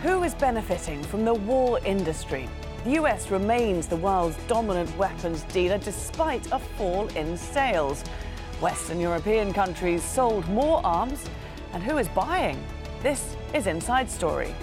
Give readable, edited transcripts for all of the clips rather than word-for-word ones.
Who is benefiting from the war industry? The US remains the world's dominant weapons dealer despite a fall in sales. Western European countries sold more arms. And who is buying? This is Inside Story.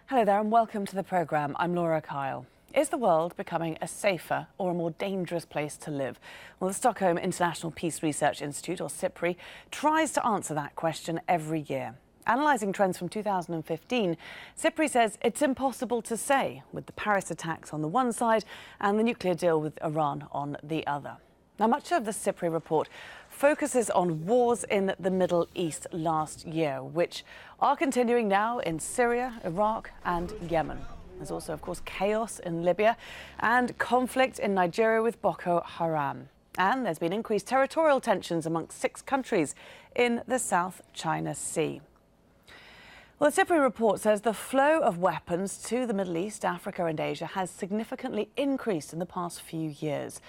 Hello there and welcome to the programme. I'm Laura Kyle. Is the world becoming a safer or a more dangerous place to live? Well, the Stockholm International Peace Research Institute, or SIPRI, tries to answer that question every year. Analysing trends from 2015, SIPRI says it's impossible to say, with the Paris attacks on the one side and the nuclear deal with Iran on the other. Now, much of the SIPRI report focuses on wars in the Middle East last year, which are continuing now in Syria, Iraq and Yemen. There's also, of course, chaos in Libya and conflict in Nigeria with Boko Haram. And there's been increased territorial tensions amongst 6 countries in the South China Sea. Well, the SIPRI report says the flow of weapons to the Middle East, Africa and Asia has significantly increased in the past few years.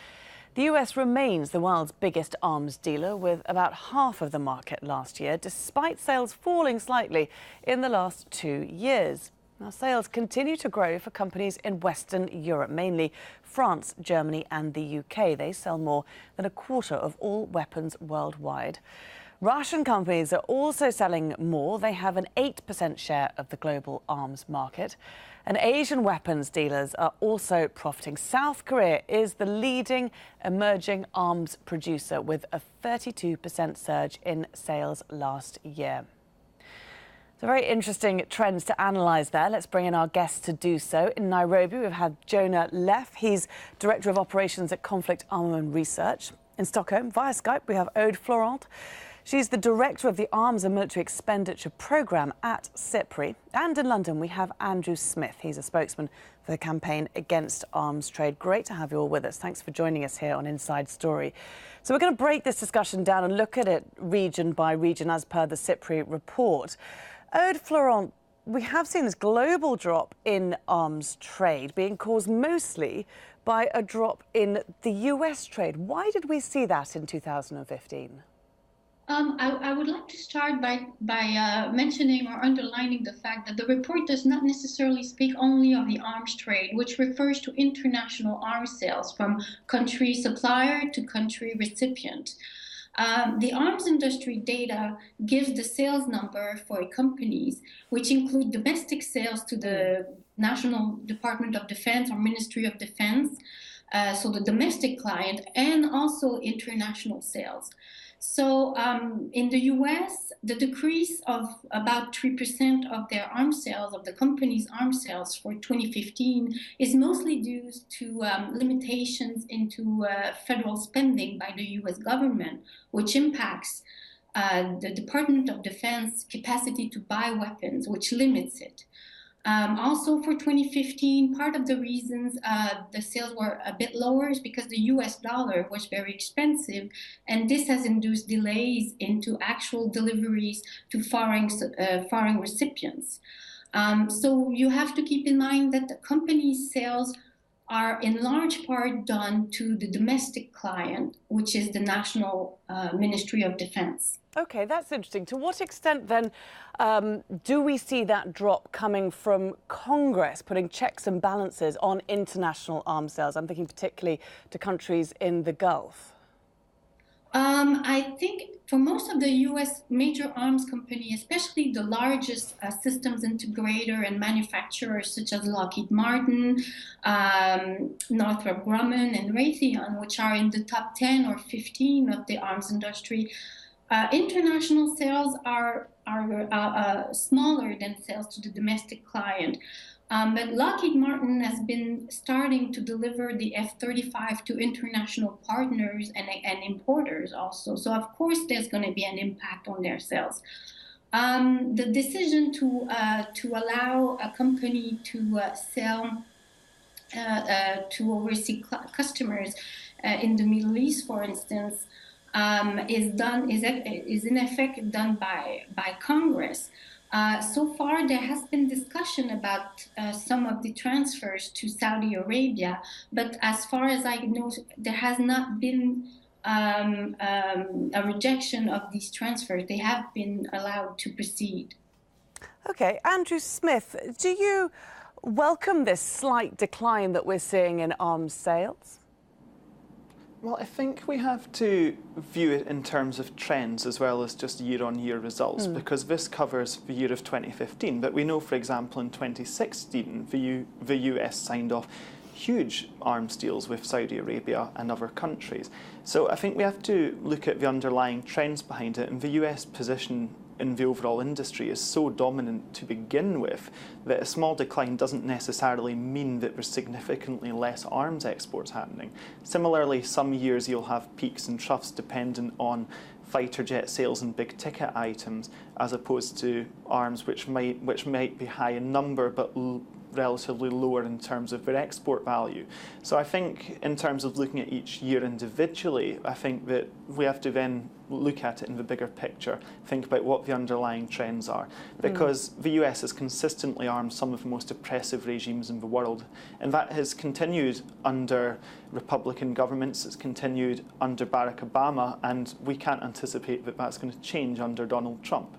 The US remains the world's biggest arms dealer, with about half of the market last year, despite sales falling slightly in the last 2 years. Now, sales continue to grow for companies in Western Europe, mainly France, Germany and the UK. They sell more than a quarter of all weapons worldwide. Russian companies are also selling more. They have an 8% share of the global arms market. And Asian weapons dealers are also profiting. South Korea is the leading emerging arms producer, with a 32% surge in sales last year. So very interesting trends to analyse there. Let's bring in our guests to do so. In Nairobi, we've had Jonah Leff. He's Director of Operations at Conflict Armament Research. In Stockholm, via Skype, we have Aude Fleurant. She's the Director of the Arms and Military Expenditure Programme at SIPRI. And in London, we have Andrew Smith. He's a spokesman for the campaign against arms trade. Great to have you all with us. Thanks for joining us here on Inside Story. So we're going to break this discussion down and look at it region by region as per the SIPRI report. Aude Fleurant, we have seen this global drop in arms trade being caused mostly by a drop in the US trade. Why did we see that in 2015? I would like to start by mentioning or underlining the fact that the report does not necessarily speak only of the arms trade, which refers to international arms sales from country supplier to country recipient. The arms industry data gives the sales number for companies, which include domestic sales to the National Department of Defense or Ministry of Defense, so the domestic client, and also international sales. So in the US, the decrease of about 3% of their arms sales, of the company's arms sales for 2015, is mostly due to limitations into federal spending by the US government, which impacts the Department of Defense capacity to buy weapons, which limits it. Also for 2015, part of the reasons the sales were a bit lower is because the US dollar was very expensive, and this has induced delays into actual deliveries to foreign recipients. So you have to keep in mind that the company's sales are in large part done to the domestic client, which is the National Ministry of Defense. OK, that's interesting. To what extent, then, do we see that drop coming from Congress putting checks and balances on international arms sales? I'm thinking particularly to countries in the Gulf. I think for most of the U.S. major arms companies, especially the largest systems integrator and manufacturers such as Lockheed Martin, Northrop Grumman, and Raytheon, which are in the top 10 or 15 of the arms industry, international sales are smaller than sales to the domestic client. But Lockheed Martin has been starting to deliver the F-35 to international partners and importers also. So, of course, there's going to be an impact on their sales. The decision to allow a company to sell to overseas customers in the Middle East, for instance, is in effect done by Congress. So far, there has been discussion about some of the transfers to Saudi Arabia, but as far as I know, there has not been a rejection of these transfers. They have been allowed to proceed. OK, Andrew Smith, do you welcome this slight decline that we're seeing in arms sales? Well, I think we have to view it in terms of trends as well as just year-on-year results, because this covers the year of 2015. But we know, for example, in 2016, the US signed off huge arms deals with Saudi Arabia and other countries. So I think we have to look at the underlying trends behind it, and the US position in the overall industry is so dominant to begin with that a small decline doesn't necessarily mean that there's significantly less arms exports happening. Similarly, some years you'll have peaks and troughs dependent on fighter jet sales and big ticket items, as opposed to arms which might be high in number but relatively lower in terms of their export value. So I think in terms of looking at each year individually, I think that we have to then look at it in the bigger picture, think about what the underlying trends are. Because the US has consistently armed some of the most oppressive regimes in the world, and that has continued under Republican governments, it's continued under Barack Obama, and we can't anticipate that that's going to change under Donald Trump.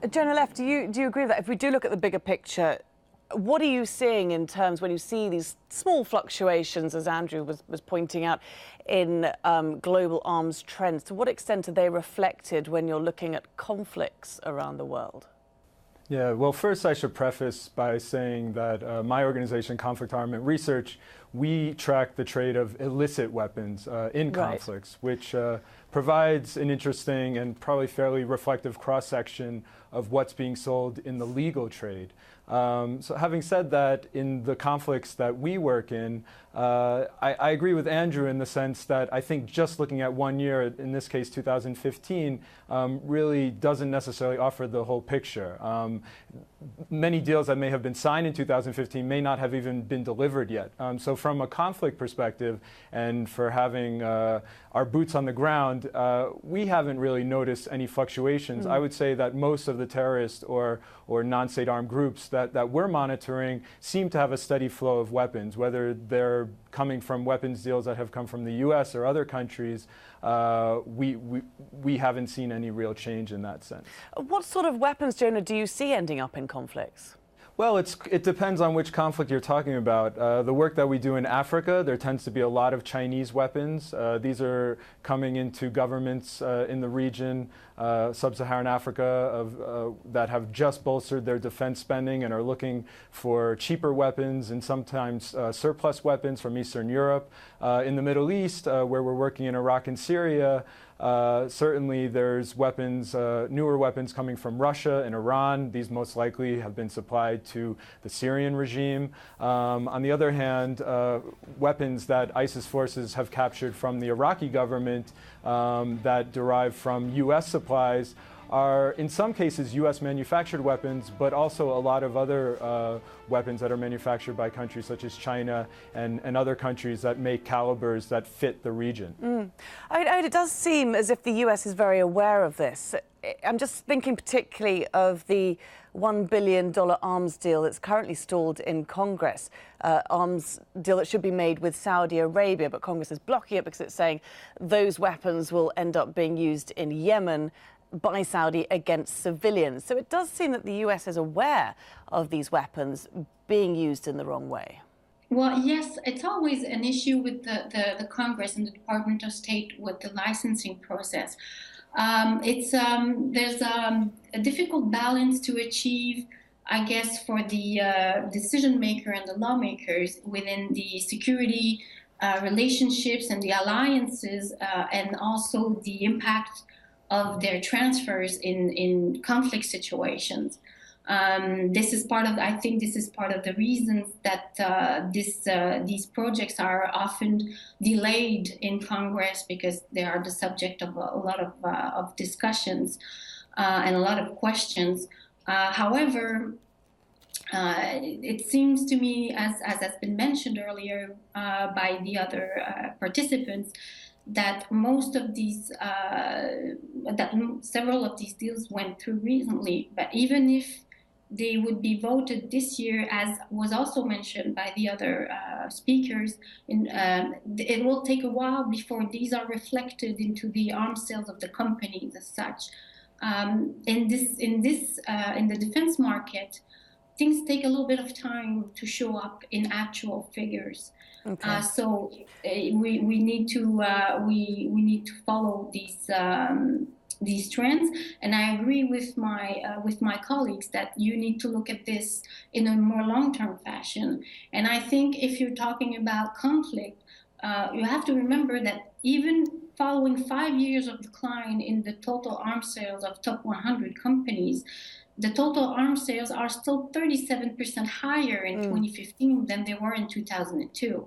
General F, do you agree that if we do look at the bigger picture, what are you seeing in terms, when you see these small fluctuations, as Andrew was pointing out, in global arms trends? To what extent are they reflected when you're looking at conflicts around the world? Yeah, well, first I should preface by saying that my organization, Conflict Armament Research, we track the trade of illicit weapons in conflicts, which provides an interesting and probably fairly reflective cross-section of what's being sold in the legal trade. So having said that, in the conflicts that we work in, I agree with Andrew in the sense that I think just looking at 1 year, in this case 2015, really doesn't necessarily offer the whole picture. Many deals that may have been signed in 2015 may not have even been delivered yet. So from a conflict perspective, and for having our boots on the ground, we haven't really noticed any fluctuations. I would say that most of the terrorist or non-state armed groups that we're monitoring seem to have a steady flow of weapons, whether they're coming from weapons deals that have come from the US or other countries. We haven't seen any real change in that sense. What sort of weapons, Jonah, do you see ending up in conflicts? Well, it depends on which conflict you're talking about. The work that we do in Africa, there tends to be a lot of Chinese weapons. These are coming into governments in the region, sub-Saharan Africa, that have just bolstered their defense spending and are looking for cheaper weapons and sometimes surplus weapons from Eastern Europe. In the Middle East, where we're working in Iraq and Syria, certainly there's weapons, newer weapons coming from Russia and Iran. These most likely have been supplied to the Syrian regime. On the other hand, weapons that ISIS forces have captured from the Iraqi government that derive from US supplies are in some cases US manufactured weapons, but also a lot of other weapons that are manufactured by countries such as China and other countries that make calibers that fit the region. It does seem as if the US is very aware of this. I'm just thinking particularly of the $1 billion arms deal that's currently stalled in Congress, arms deal that should be made with Saudi Arabia, but Congress is blocking it because it's saying those weapons will end up being used in Yemen by Saudi against civilians. So it does seem that the US is aware of these weapons being used in the wrong way. Well, yes, it's always an issue with the Congress and the Department of State with the licensing process. There's a difficult balance to achieve, I guess, for the decision maker and the lawmakers within the security relationships and the alliances, and also the impact of their transfers in conflict situations. This is part of, I think this is part of the reasons that these projects are often delayed in Congress, because they are the subject of a lot of discussions and a lot of questions. However, it seems to me, as has been mentioned earlier by the other participants, that most of these, that several of these deals went through recently. But even if they would be voted this year, as was also mentioned by the other speakers, it will take a while before these are reflected into the arms sales of the companies as such. In the defense market, things take a little bit of time to show up in actual figures. Okay. So we need to follow these trends, and I agree with my colleagues that you need to look at this in a more long-term fashion. And I think if you're talking about conflict, you have to remember that even following 5 years of decline in the total arms sales of top 100 companies, the total arms sales are still 37% higher in 2015 than they were in 2002.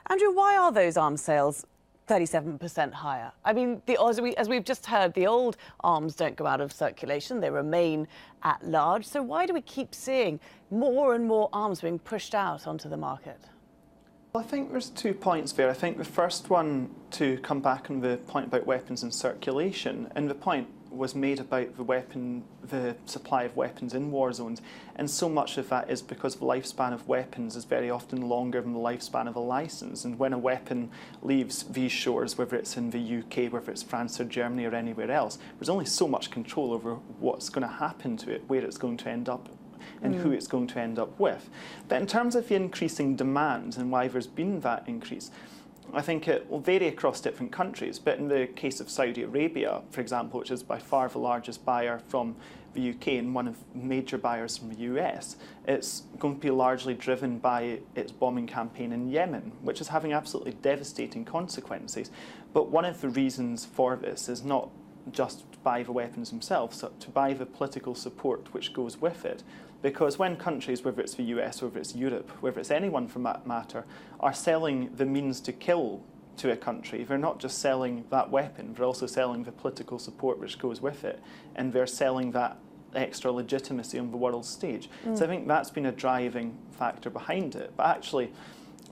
Andrew, why are those arms sales 37% higher? I mean, as we've just heard, the old arms don't go out of circulation, they remain at large. So why do we keep seeing more and more arms being pushed out onto the market? Well, I think there's 2 points there. I think the first one, to come back on the point about weapons in circulation, and the point was made about the supply of weapons in war zones, and so much of that is because the lifespan of weapons is very often longer than the lifespan of a license. And when a weapon leaves these shores, whether it's in the UK, whether it's France or Germany or anywhere else, there's only so much control over what's going to happen to it, where it's going to end up, and who it's going to end up with. But in terms of the increasing demand and why there's been that increase, I think it will vary across different countries, but in the case of Saudi Arabia, for example, which is by far the largest buyer from the UK and one of the major buyers from the US, it's going to be largely driven by its bombing campaign in Yemen, which is having absolutely devastating consequences. But one of the reasons for this is not just to buy the weapons themselves, but to buy the political support which goes with it. Because when countries, whether it's the US, whether it's Europe, whether it's anyone for that matter, are selling the means to kill to a country, they're not just selling that weapon, they're also selling the political support which goes with it, and they're selling that extra legitimacy on the world stage. So I think that's been a driving factor behind it. But actually,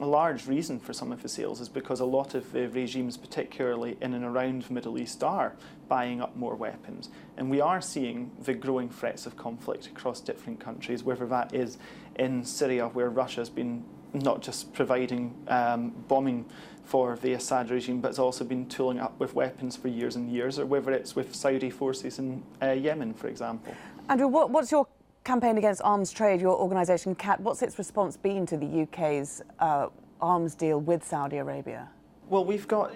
a large reason for some of the sales is because a lot of the regimes, particularly in and around the Middle East, are buying up more weapons. And we are seeing the growing threats of conflict across different countries, whether that is in Syria, where Russia's been not just providing bombing for the Assad regime, but it's also been tooling up with weapons for years and years, or whether it's with Saudi forces in Yemen, for example. Andrew, what's your campaign against arms trade, your organisation CAT, what's its response been to the UK's arms deal with Saudi Arabia? Well, we've got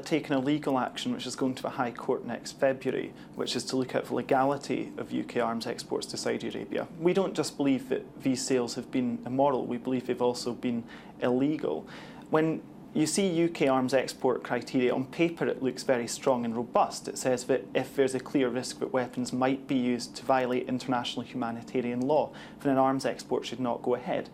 taken a legal action which is going to the High Court next February, which is to look at the legality of UK arms exports to Saudi Arabia. We don't just believe that these sales have been immoral, we believe they've also been illegal. When you see UK arms export criteria, on paper it looks very strong and robust. It says that if there's a clear risk that weapons might be used to violate international humanitarian law, then an arms export should not go ahead.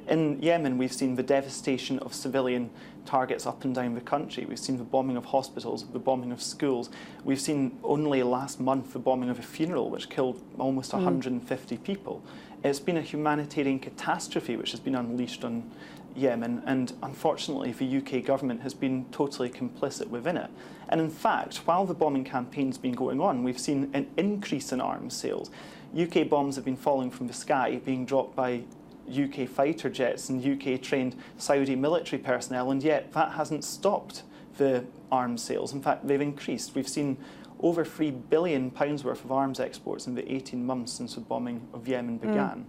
In Yemen, we've seen the devastation of civilian targets up and down the country. We've seen the bombing of hospitals, the bombing of schools. We've seen only last month the bombing of a funeral, which killed almost 150 people. It's been a humanitarian catastrophe which has been unleashed on Yemen, and unfortunately the UK government has been totally complicit within it. And in fact, while the bombing campaign's been going on, we've seen an increase in arms sales. UK bombs have been falling from the sky, being dropped by UK fighter jets and UK-trained Saudi military personnel, and yet that hasn't stopped the arms sales. In fact, they've increased. We've seen over £3 billion worth of arms exports in the 18 months since the bombing of Yemen began.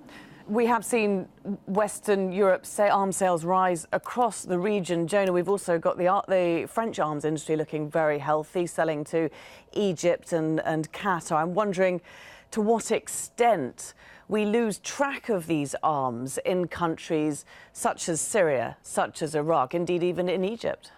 We have seen Western Europe's arms sales rise across the region. Jonah, we've also got the French arms industry looking very healthy, selling to Egypt and Qatar. I'm wondering to what extent we lose track of these arms in countries such as Syria, such as Iraq, indeed even in Egypt.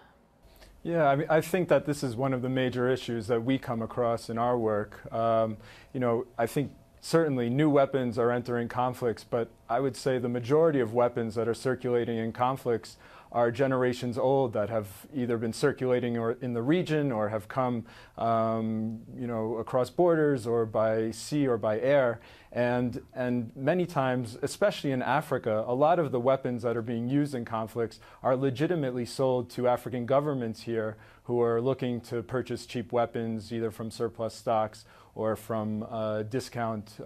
Yeah, I mean, I think that this is one of the major issues that we come across in our work. I think certainly new weapons are entering conflicts, but I would say the majority of weapons that are circulating in conflicts are generations old that have either been circulating or in the region or have come across borders or by sea or by air. And many times, especially in Africa, a lot of the weapons that are being used in conflicts are legitimately sold to African governments here who are looking to purchase cheap weapons either from surplus stocks or from discount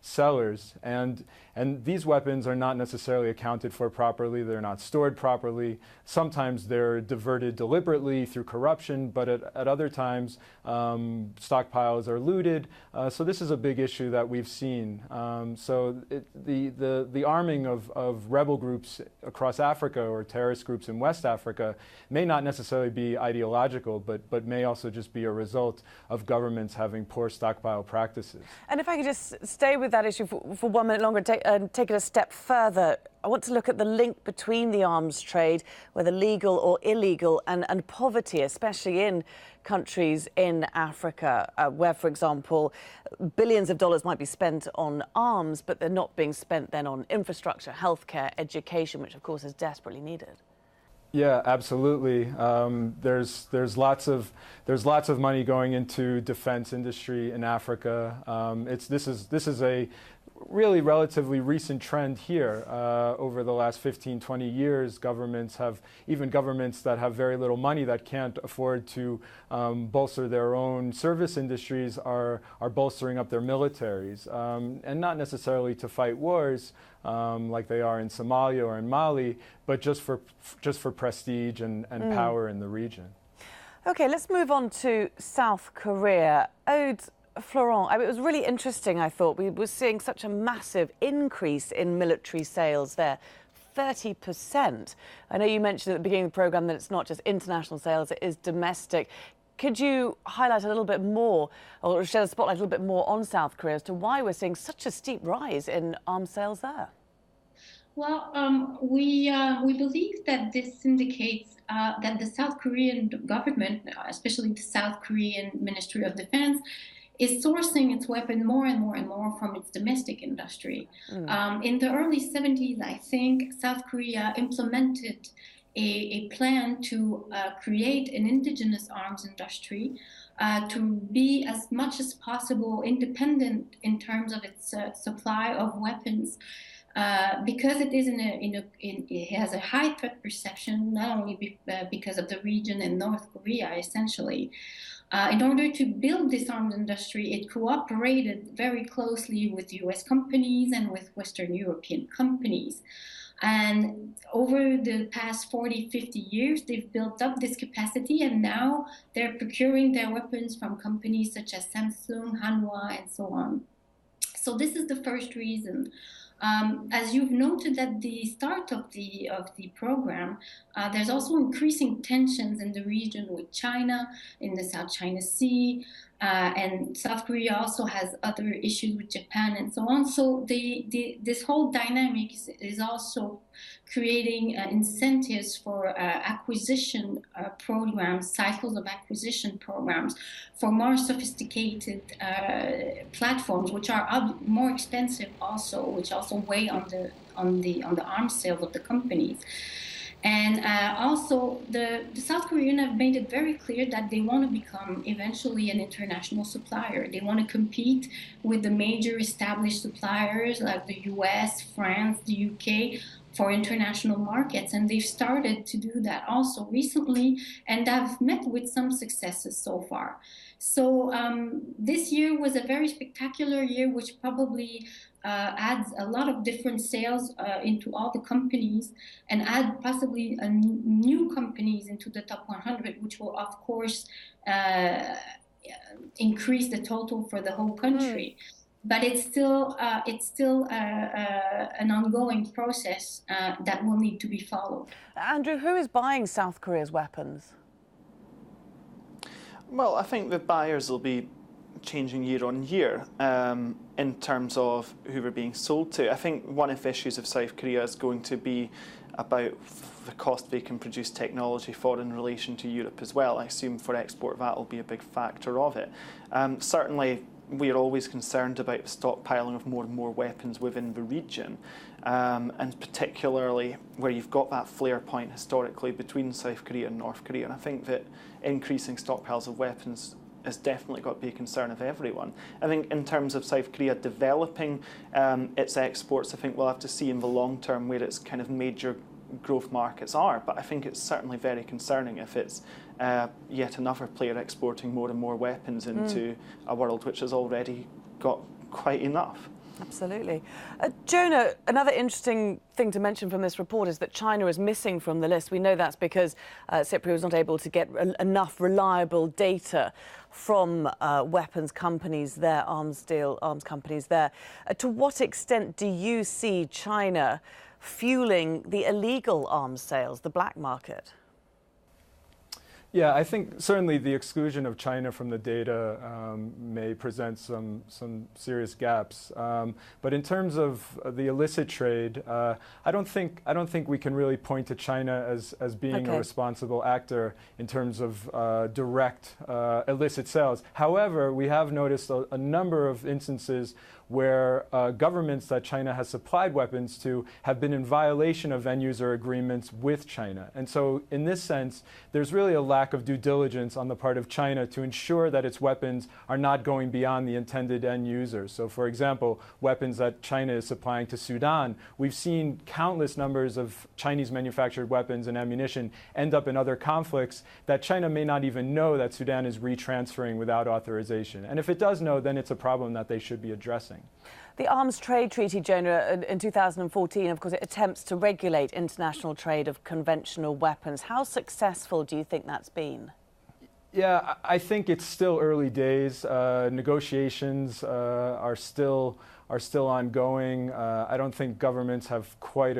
sellers. And these weapons are not necessarily accounted for properly. They're not stored properly. Sometimes they're diverted deliberately through corruption, but at other times, stockpiles are looted. So this is a big issue that we've seen. The arming of rebel groups across Africa or terrorist groups in West Africa may not necessarily be ideological, but may also just be a result of governments having poor stockpile practices. And if I could just stay with that issue for 1 minute longer and take it a step further, I want to look at the link between the arms trade, whether legal or illegal, and poverty, especially in countries in Africa, where, for example, billions of dollars might be spent on arms, but they're not being spent then on infrastructure, healthcare, education, which of course is desperately needed. Yeah, absolutely. There's lots of money going into defense industry in Africa. This is a really relatively recent trend here. Over the last 15, 20 years, even governments that have very little money that can't afford to bolster their own service industries are bolstering up their militaries, and not necessarily to fight wars like they are in Somalia or in Mali, but just for prestige and power in the region. Okay, let's move on to South Korea. Aude Fleurant, it was really interesting, I thought. We were seeing such a massive increase in military sales there, 30%. I know you mentioned at the beginning of the programme that it's not just international sales, it is domestic. Could you highlight a little bit more, or shed a spotlight a little bit more on South Korea as to why we're seeing such a steep rise in arms sales there? Well, we believe that this indicates that the South Korean government, especially the South Korean Ministry of Defense, is sourcing its weapon more and more and more from its domestic industry. In the early 70s, I think, South Korea implemented a plan to create an indigenous arms industry to be as much as possible independent in terms of its supply of weapons. Because it is it has a high threat perception, not only because of the region and North Korea, essentially. In order to build this arms industry, it cooperated very closely with US companies and with Western European companies. And over the past 40, 50 years, they've built up this capacity, and now they're procuring their weapons from companies such as Samsung, Hanwha, and so on. So this is the first reason. As you've noted at the start of the program, there's also increasing tensions in the region with China, in the South China Sea, and South Korea also has other issues with Japan and so on. So this whole dynamic is also creating incentives for acquisition programs, cycles of acquisition programs for more sophisticated platforms, which are more expensive also, which also weigh on the arms sales of the companies. And also, the South Koreans have made it very clear that they want to become eventually an international supplier. They want to compete with the major established suppliers like the US, France, the UK for international markets. And they've started to do that also recently, and have met with some successes so far. So this year was a very spectacular year, which probably adds a lot of different sales into all the companies, and add possibly new companies into the top 100, which will of course increase the total for the whole country. But it's still an ongoing process that will need to be followed. Andrew, who is buying South Korea's weapons? Well, I think the buyers will be changing year on year in terms of who we're being sold to. I think one of the issues of South Korea is going to be about the cost they can produce technology for in relation to Europe as well. I assume for export that will be a big factor of it. Certainly we're always concerned about the stockpiling of more and more weapons within the region, and particularly where you've got that flare point historically between South Korea and North Korea. And I think that increasing stockpiles of weapons has definitely got to be a concern of everyone. I think in terms of South Korea developing its exports, I think we'll have to see in the long term where its kind of major growth markets are, but I think it's certainly very concerning if it's yet another player exporting more and more weapons into a world which has already got quite enough. Absolutely. Jonah, another interesting thing to mention from this report is that China is missing from the list. We know that's because SIPRI was not able to get enough reliable data from weapons companies there, arms companies there. To what extent do you see China fueling the illegal arms sales, the black market? Yeah, I think certainly the exclusion of China from the data may present some serious gaps. But in terms of the illicit trade, I don't think we can really point to China as being a responsible actor in terms of direct illicit sales. However, we have noticed a number of instances where governments that China has supplied weapons to have been in violation of end-user agreements with China. And so in this sense, there's really a lack of due diligence on the part of China to ensure that its weapons are not going beyond the intended end users. So for example, weapons that China is supplying to Sudan, we've seen countless numbers of Chinese manufactured weapons and ammunition end up in other conflicts that China may not even know that Sudan is retransferring without authorization. And if it does know, then it's a problem that they should be addressing. The Arms Trade Treaty, Jonah, in 2014, of course, it attempts to regulate international trade of conventional weapons. How successful do you think that's been? Yeah, I think it's still early days. Negotiations are still ongoing. I don't think governments have quite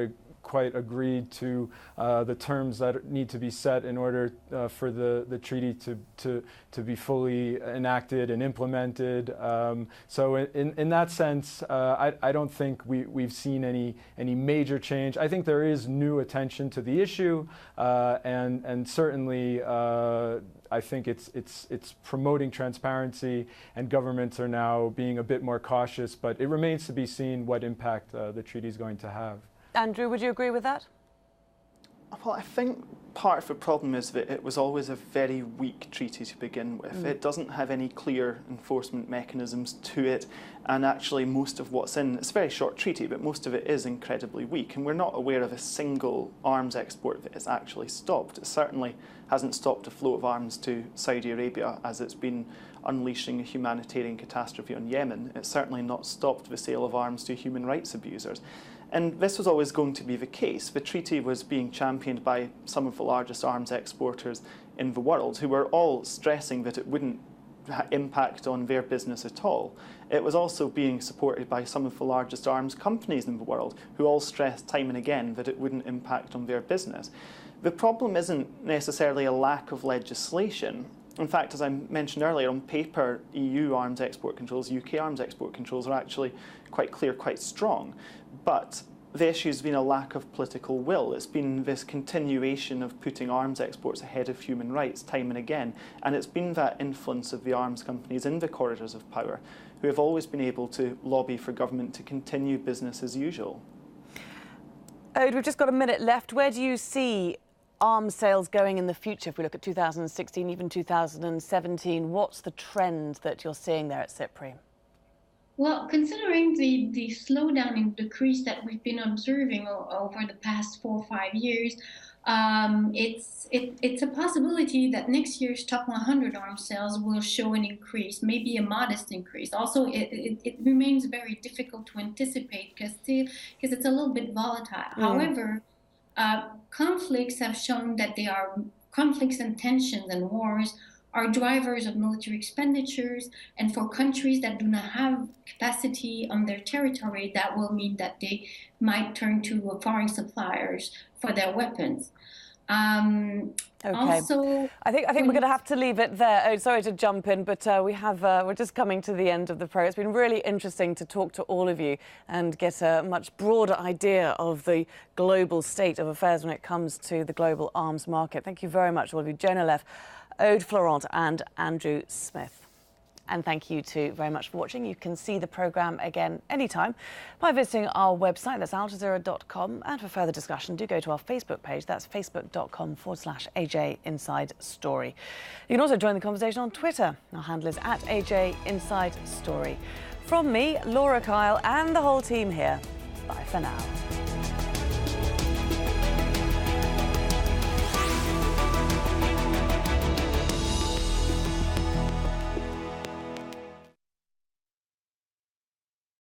agreed to the terms that need to be set in order for the treaty to be fully enacted and implemented. So in that sense, I don't think we've seen any major change. I think there is new attention to the issue, and certainly I think it's promoting transparency, and governments are now being a bit more cautious, but it remains to be seen what impact the treaty is going to have. Andrew, would you agree with that? Well, I think part of the problem is that it was always a very weak treaty to begin with. It doesn't have any clear enforcement mechanisms to it, and actually most of what's in, it's a very short treaty, but most of it is incredibly weak, and we're not aware of a single arms export that it's actually stopped. It certainly hasn't stopped the flow of arms to Saudi Arabia as it's been unleashing a humanitarian catastrophe on Yemen. It's certainly not stopped the sale of arms to human rights abusers. And this was always going to be the case. The treaty was being championed by some of the largest arms exporters in the world, who were all stressing that it wouldn't impact on their business at all. It was also being supported by some of the largest arms companies in the world, who all stressed time and again that it wouldn't impact on their business. The problem isn't necessarily a lack of legislation. In fact, as I mentioned earlier, on paper, EU arms export controls, UK arms export controls are actually quite clear, quite strong. But the issue has been a lack of political will. It's been this continuation of putting arms exports ahead of human rights time and again. And it's been that influence of the arms companies in the corridors of power who have always been able to lobby for government to continue business as usual. Aude, we've just got a minute left. Where do you see arms sales going in the future? If we look at 2016, even 2017, what's the trend that you're seeing there at SIPRI? Well, considering the slowdown and decrease that we've been observing over the past 4 or 5 years, it's a possibility that next year's top 100 arms sales will show an increase, maybe a modest increase. Also, it remains very difficult to anticipate because it's a little bit volatile. However, conflicts have shown that conflicts and tensions and wars are drivers of military expenditures, and for countries that do not have capacity on their territory, that will mean that they might turn to foreign suppliers for their weapons. Okay. Also, I think we're going to have to leave it there. Oh, sorry to jump in, but we're just coming to the end of the program. It's been really interesting to talk to all of you and get a much broader idea of the global state of affairs when it comes to the global arms market. Thank you very much, all of you. Jonah Leff, Aude Fleurant and Andrew Smith. And thank you too very much for watching. You can see the programme again anytime by visiting our website, that's aljazeera.com. And for further discussion, do go to our Facebook page, that's facebook.com/AJ Inside Story. You can also join the conversation on Twitter. Our handle is @AJ Inside Story. From me, Laura Kyle, and the whole team here, bye for now.